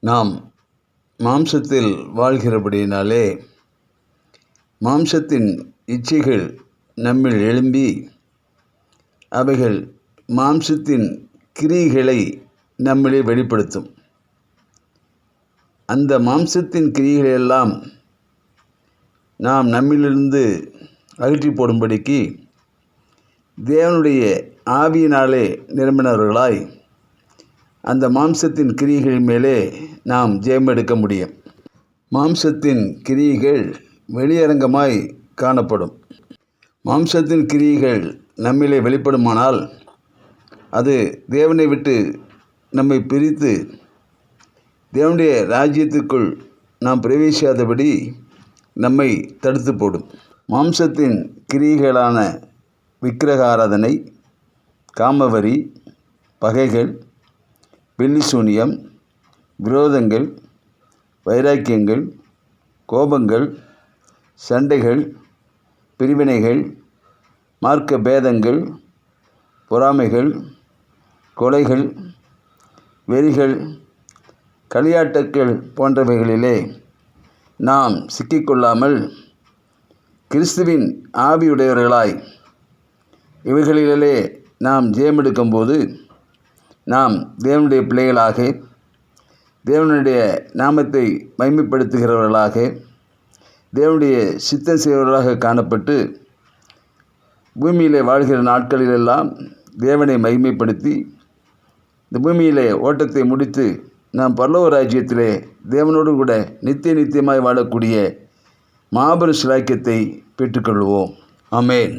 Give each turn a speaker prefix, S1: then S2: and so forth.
S1: நாம் மாம்சத்தில் வாழ்கிறபடியினாலே மாம்சத்தின் இச்சைகள் நம்மில் எழும்பி அவைகள் மாம்சத்தின் கிரியைகளை நம்மிலே வெளிப்படுத்தும். அந்த மாம்சத்தின் கிரியைகளெல்லாம் நாம் நம்மிலிருந்து அகற்றி போடும்படிக்கு தேவனுடைய ஆவியினாலே நிரம்பினவர்களாய் அந்த மாம்சத்தின் கிரியைகள் மேலே நாம் ஜெயம் எடுக்க முடியும். மாம்சத்தின் கிரியைகள் வெளியரங்கமாய் காணப்படும். மாம்சத்தின் கிரியைகள் நம்மிலே வெளிப்படுமானால் அது தேவனை விட்டு நம்மை பிரித்து தேவனுடைய ராஜ்யத்துக்குள் நாம் பிரவேசியாதபடி நம்மை தடுத்து போடும். மாம்சத்தின் கிரியைகளான விக்கிரக ஆராதனை, காமவரி, பகைகள், பில்லிசூனியம், விரோதங்கள், வைராக்கியங்கள், கோபங்கள், சண்டைகள், பிரிவினைகள், மார்க்க பேதங்கள், பொறாமைகள், கொலைகள், வெறிகள், களியாட்டங்கள் போன்றவைகளிலே நாம் சிக்கிக்கொள்ளாமல் கிறிஸ்துவின் ஆவியுடையவர்களாய் இவைகளிலே நாம் ஜெயமெடுக்கும்போது நாம் தேவனுடைய பிள்ளைகளாக, தேவனுடைய நாமத்தை மகிமைப்படுத்துகிறவர்களாக, தேவனுடைய சித்தம் செய்வர்களாக காணப்பட்டு பூமியிலே வாழ்கிற நாட்களிலெல்லாம் தேவனை மகிமைப்படுத்தி இந்த பூமியிலே ஓட்டத்தை முடித்து நாம் பரலோக ராஜ்யத்திலே தேவனோடு கூட நித்தியமாய் வாழக்கூடிய மாபெரும் சிலாக்கியத்தை பெற்றுக்கொள்வோம். ஆமென்.